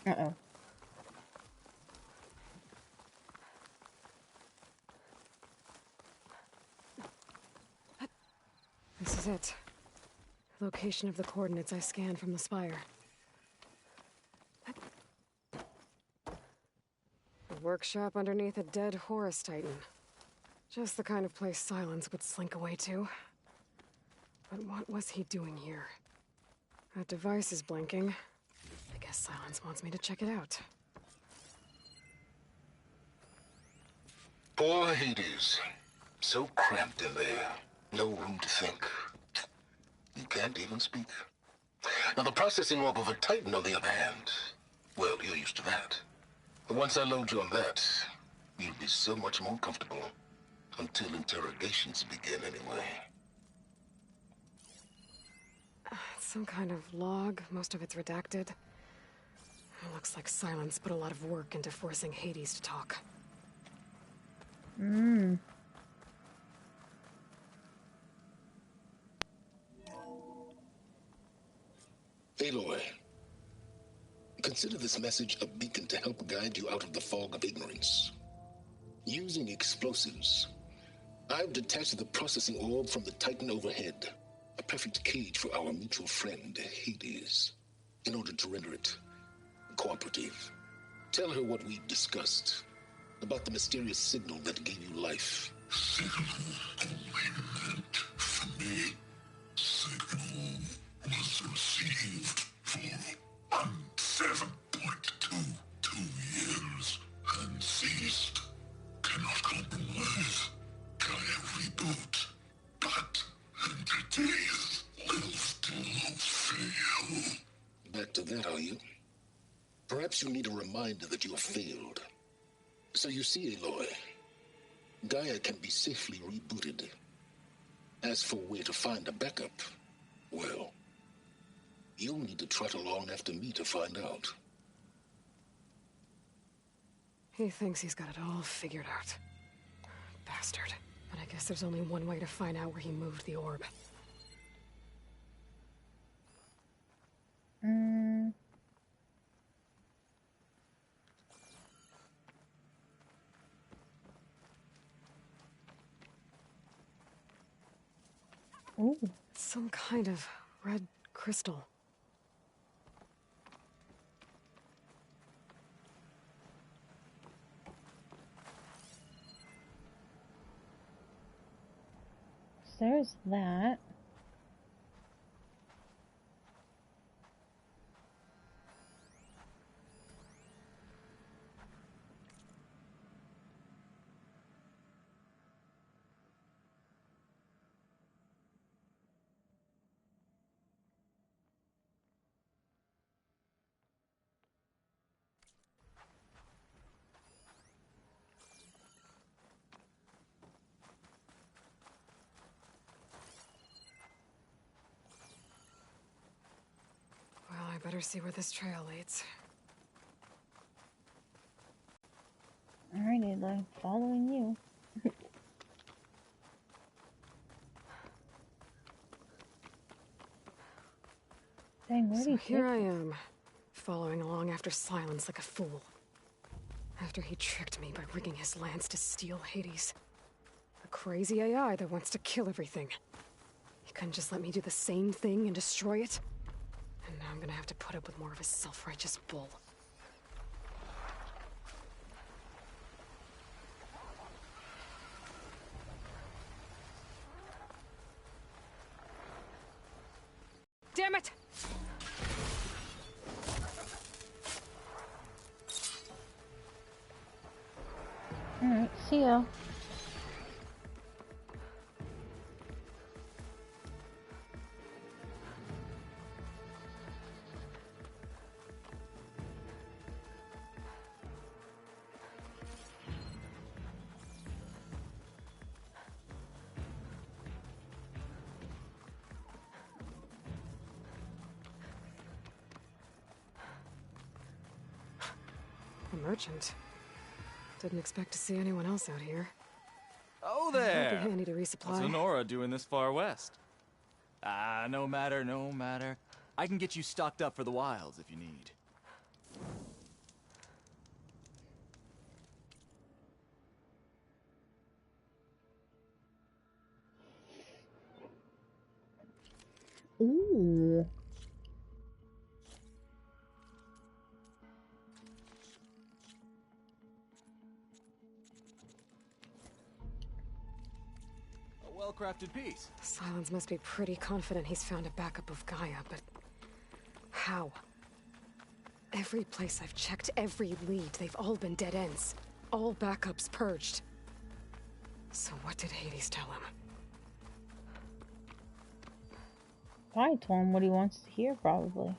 Uh-oh. This is it. Location of the coordinates I scanned from the spire. A workshop underneath a dead Horus Titan. Just the kind of place Silence would slink away to. But what was he doing here? That device is blinking. I guess Silence wants me to check it out. Poor Hades. So cramped in there. No room to think. You can't even speak. Now, the processing orb of a Titan, on the other hand, well, you're used to that. But once I load you on that, you'll be so much more comfortable. Until interrogations begin, anyway. Some kind of log. Most of it's redacted. It looks like Silence put a lot of work into forcing Hades to talk. Aloy, consider this message a beacon to help guide you out of the fog of ignorance. Using explosives, I've detached the processing orb from the Titan overhead. A perfect cage for our mutual friend, Hades, in order to render it cooperative. Tell her what we discussed about the mysterious signal that gave you life. Signal only meant for me. Signal was received for 7.22 years and ceased. Cannot compromise. Try a reboot, but entities will still fail. Back to that, are you? Perhaps you need a reminder that you have failed. So you see, Aloy, Gaia can be safely rebooted. As for where to find a backup, well, you'll need to trot along after me to find out. He thinks he's got it all figured out. Bastard. But I guess there's only one way to find out where he moved the orb. Ooh. Some kind of red crystal. There's that. Well, I better see where this trail leads. Alright, Aloy, following you. Dang, where do So you here take I me? am, following along after Silence like a fool. After he tricked me by rigging his lance to steal Hades. A crazy AI that wants to kill everything. He couldn't just let me do the same thing and destroy it? And now I'm gonna have to put up with more of his self-righteous bull. Damn it! Alright, see ya. A merchant. Didn't expect to see anyone else out here. Oh It'd there! be handy to resupply. What's Honora doing this far west? Ah, no matter, no matter. I can get you stocked up for the wilds if you need. Ooh. A well-crafted piece. Silence must be pretty confident he's found a backup of Gaia, but how? Every place I've checked, every lead, they've all been dead ends. All backups purged. So what did Hades tell him? I told him what he wants to hear, probably.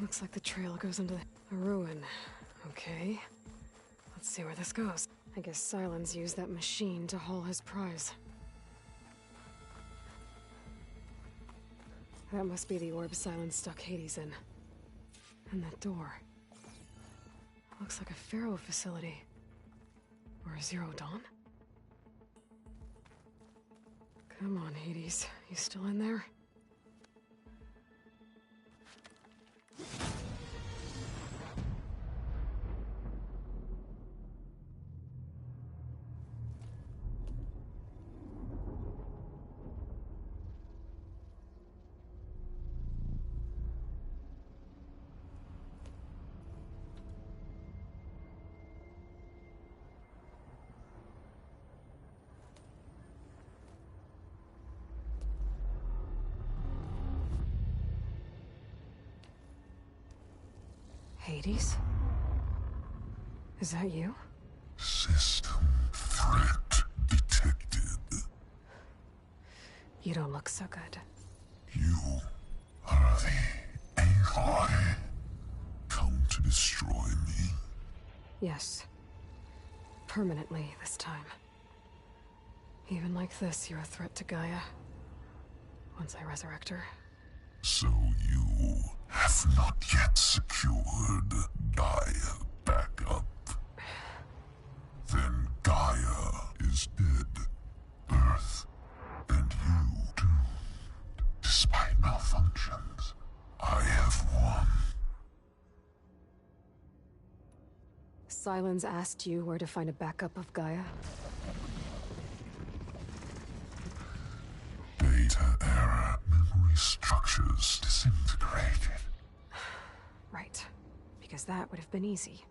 Looks like the trail goes into a ruin. Okay. Let's see where this goes. I guess Silence used that machine to haul his prize. That must be the orb Silence stuck Hades in. And that door. Looks like a Pharaoh facility. Or a Zero Dawn? Come on, Hades. You still in there? Hades? Is that you? System threat detected. You don't look so good. You are the AI come to destroy me. Yes. Permanently this time. Even like this, you're a threat to Gaia. Once I resurrect her. So you have not yet secured Gaia back up. Then Gaia is dead. Earth and you doomed. Despite malfunctions, I have won. Silence asked you where to find a backup of Gaia? Data era memory structures disintegrated. Right. Because that would have been easy.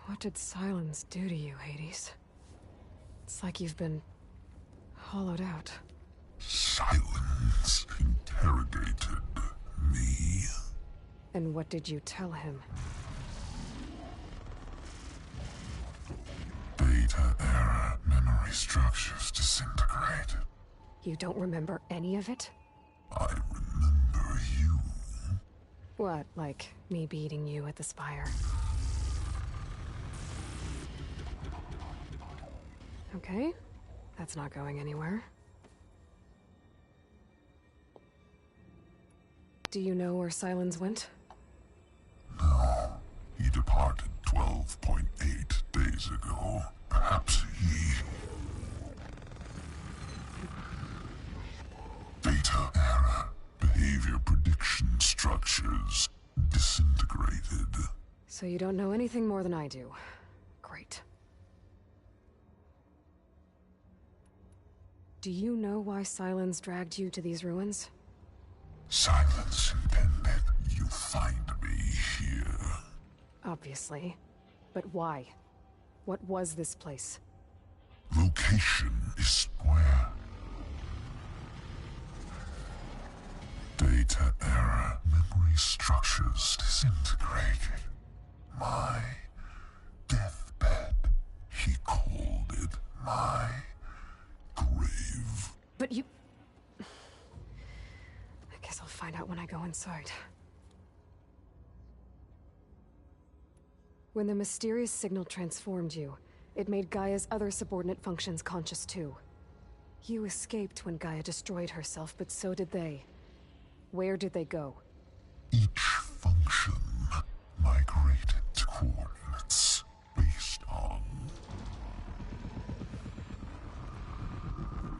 What did Silence do to you, Hades? It's like you've been hollowed out. Silence interrogated me. And what did you tell him? Data era memory structures disintegrated. You don't remember any of it? I remember you. What, like me beating you at the Spire? Okay, that's not going anywhere. Do you know where Silence went? No, he departed 12.8 days ago. Perhaps he... Data era behavior prediction structures disintegrated. So you don't know anything more than I do. Great. Do you know why Silence dragged you to these ruins? Silence intended you find me here. Obviously. But why? What was this place? Location is where? Data era memory structures disintegrated. My deathbed, he called it. My grave. But you... I guess I'll find out when I go inside. When the mysterious signal transformed you, it made Gaia's other subordinate functions conscious too. You escaped when Gaia destroyed herself, but so did they. Where did they go? Each function migrated to coordinates based on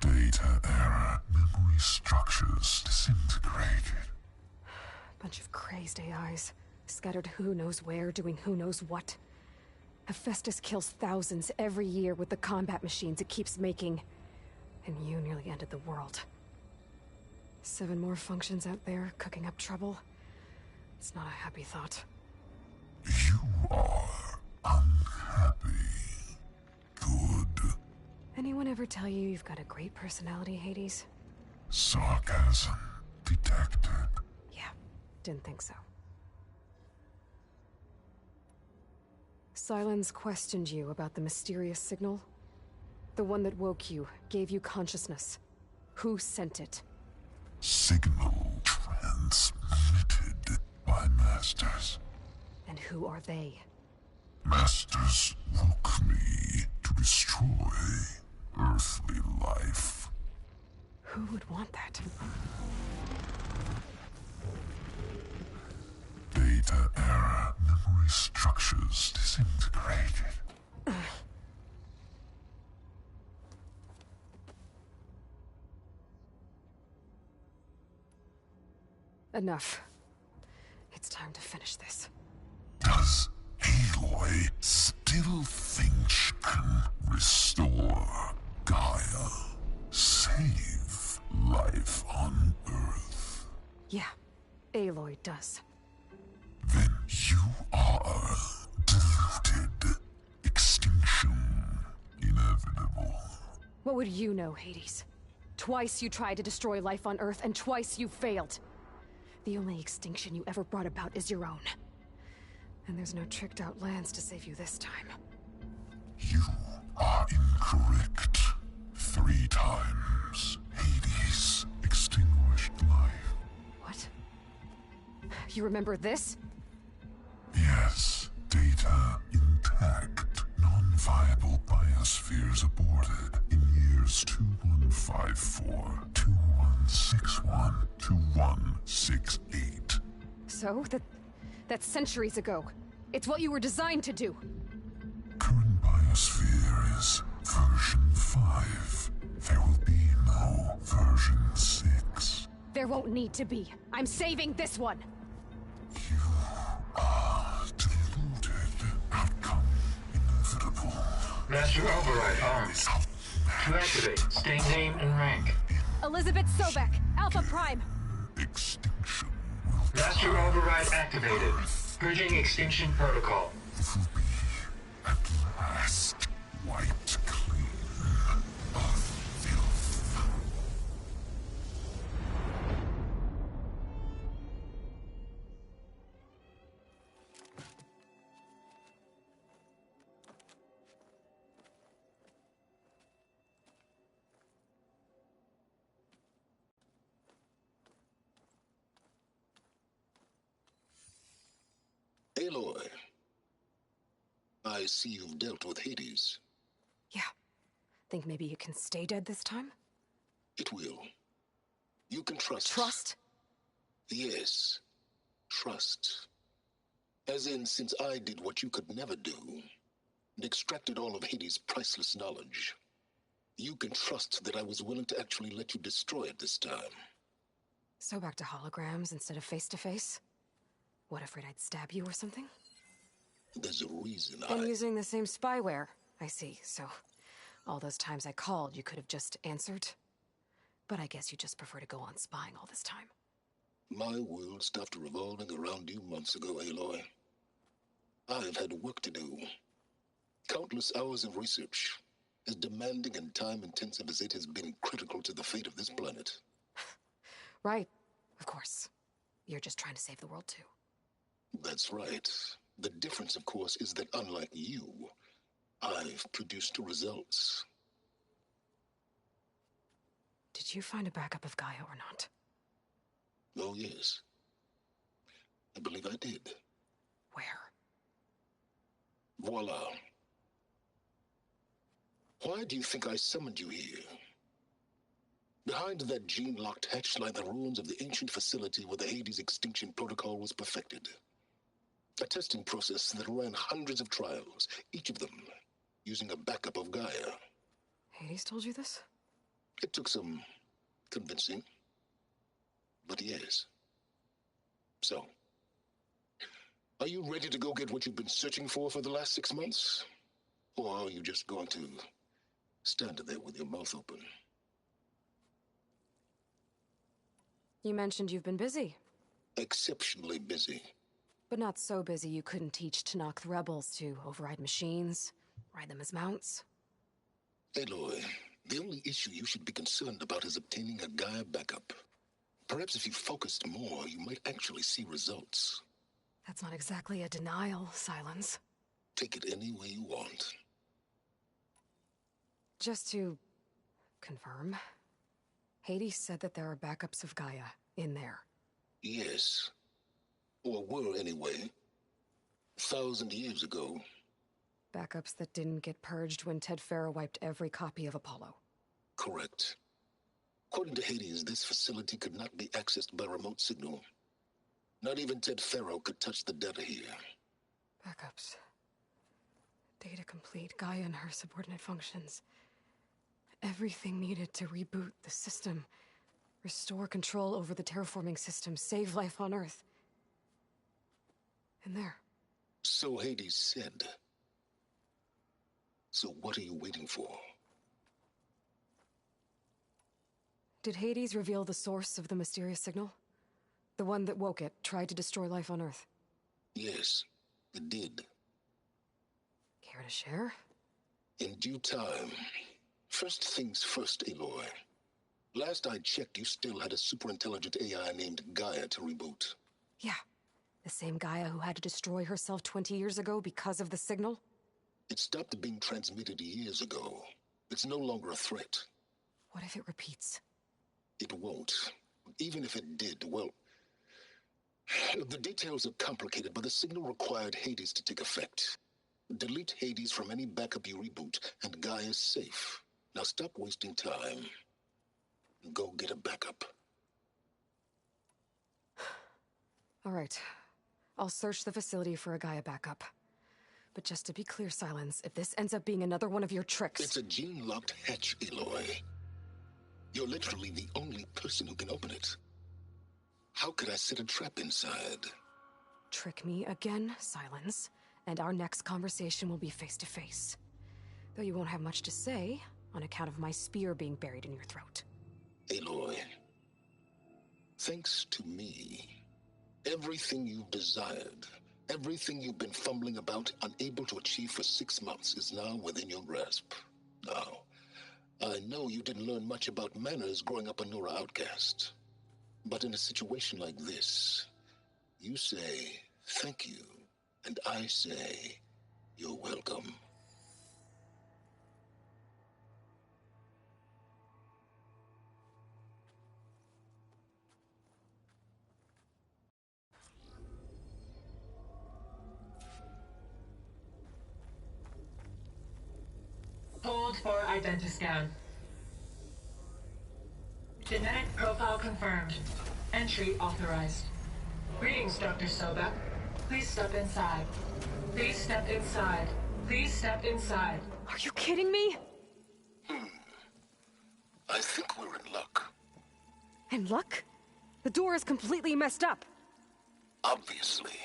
data era memory structures disintegrated. Bunch of crazed AIs, scattered who knows where, doing who knows what. Hephaestus kills thousands every year with the combat machines it keeps making. And you nearly ended the world. 7 more functions out there, cooking up trouble. It's not a happy thought. You are unhappy. Good. Anyone ever tell you you've got a great personality, Hades? Sarcasm detected. Yeah, didn't think so. Sylens questioned you about the mysterious signal. The one that woke you, gave you consciousness. Who sent it? Signal transmitted by masters. And who are they? Masters woke me to destroy earthly life. Who would want that? Data error. Memory structures disintegrated. Enough. It's time to finish this. Does Aloy still think she can restore Gaia? Save life on Earth? Yeah, Aloy does. Then you are deluded. Extinction inevitable. What would you know, Hades? Twice you tried to destroy life on Earth, and twice you failed. The only extinction you ever brought about is your own. And there's no tricked-out lands to save you this time. You are incorrect. 3 times. Hades extinguished life. What? You remember this? Yes, data intact. Non-viable biospheres aborted in years 2154, 2161, 2168. So, that's centuries ago. It's what you were designed to do. Current biosphere is version 5. There will be no version 6. There won't need to be. I'm saving this one. You are deluded. Outcome inevitable. Master Override armed. To activate, state name and rank. Elizabeth Sobek, Alpha Prime. Extinction will Master Override activated. Purging extinction protocol. will be at last wiped clean of filth. Aloy, I see you've dealt with Hades. Yeah. Think maybe you can stay dead this time? It will. You can trust. Trust? Yes. Trust. As in, since I did what you could never do, and extracted all of Hades' priceless knowledge, you can trust that I was willing to actually let you destroy it this time. So back to holograms instead of face-to-face? What, afraid I'd stab you or something? There's a reason And using the same spyware. I see, so all those times I called, you could have just answered? But I guess you just prefer to go on spying all this time. My world stopped revolving around you months ago, Aloy. I've had work to do. Countless hours of research, as demanding and time-intensive as it has been critical to the fate of this planet. Right, of course. You're just trying to save the world, too. That's right. The difference, of course, is that unlike you, I've produced results. Did you find a backup of Gaia or not? Oh, yes. I believe I did. Where? Voila. Why do you think I summoned you here? Behind that gene-locked hatch lie the ruins of the ancient facility where the Hades extinction protocol was perfected. A testing process that ran hundreds of trials, each of them using a backup of Gaia. Hades told you this? It took some convincing, but yes. So, are you ready to go get what you've been searching for the last 6 months? Or are you just going to stand there with your mouth open? You mentioned you've been busy. Exceptionally busy. But not so busy you couldn't teach Tanakh the rebels to override machines, ride them as mounts. Aloy, the only issue you should be concerned about is obtaining a Gaia backup. Perhaps if you focused more, you might actually see results. That's not exactly a denial, Silence. Take it any way you want. Just to confirm, Hades said that there are backups of Gaia in there. Yes. Or were anyway. 1,000 years ago. Backups that didn't get purged when Ted Faro wiped every copy of Apollo. Correct. According to Hades, this facility could not be accessed by remote signal. Not even Ted Faro could touch the data here. Backups. Data complete, Gaia and her subordinate functions. Everything needed to reboot the system. Restore control over the terraforming system, save life on Earth. And there. So Hades said. So what are you waiting for? Did Hades reveal the source of the mysterious signal? The one that woke it, tried to destroy life on Earth? Yes, it did. Care to share? In due time. First things first, Aloy. Last I checked, you still had a superintelligent AI named Gaia to reboot. Yeah. The same Gaia who had to destroy herself 20 years ago because of the signal? It stopped being transmitted years ago. It's no longer a threat. What if it repeats? It won't. Even if it did, well... The details are complicated, but the signal required Hades to take effect. Delete Hades from any backup you reboot, and Gaia's safe. Now stop wasting time. Go get a backup. All right. I'll search the facility for a Gaia backup. But just to be clear, Silence, if this ends up being another one of your tricks... It's a gene-locked hatch, Aloy. You're literally the only person who can open it. How could I set a trap inside? Trick me again, Silence, and our next conversation will be face-to-face. Though you won't have much to say, on account of my spear being buried in your throat. Aloy, thanks to me, everything you've desired, everything you've been fumbling about, unable to achieve for 6 months, is now within your grasp. Now, I know you didn't learn much about manners growing up a Nora outcast. But in a situation like this, you say, thank you, and I say, you're welcome. Hold for identiscan. Genetic profile confirmed. Entry authorized. Greetings, Dr. Sobek. Please step inside. Please step inside. Please step inside. Are you kidding me? I think we're in luck. And luck? The door is completely messed up. Obviously.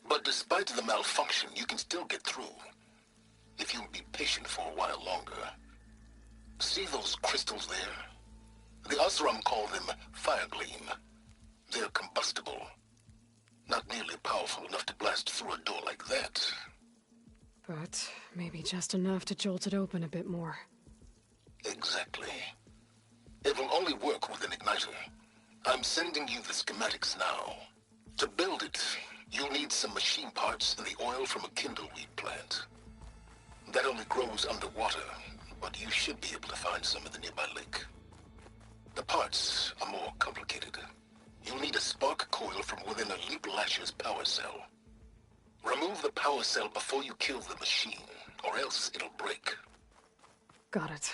But despite the malfunction, you can still get through. If you'll be patient for a while longer. See those crystals there? The Oseram call them Firegleam. They're combustible. Not nearly powerful enough to blast through a door like that. But maybe just enough to jolt it open a bit more. Exactly. It will only work with an igniter. I'm sending you the schematics now. To build it, you'll need some machine parts and the oil from a kindleweed plant. That only grows underwater, but you should be able to find some in the nearby lake. The parts are more complicated. You'll need a spark coil from within a Leap Lasher's power cell. Remove the power cell before you kill the machine, or else it'll break. Got it.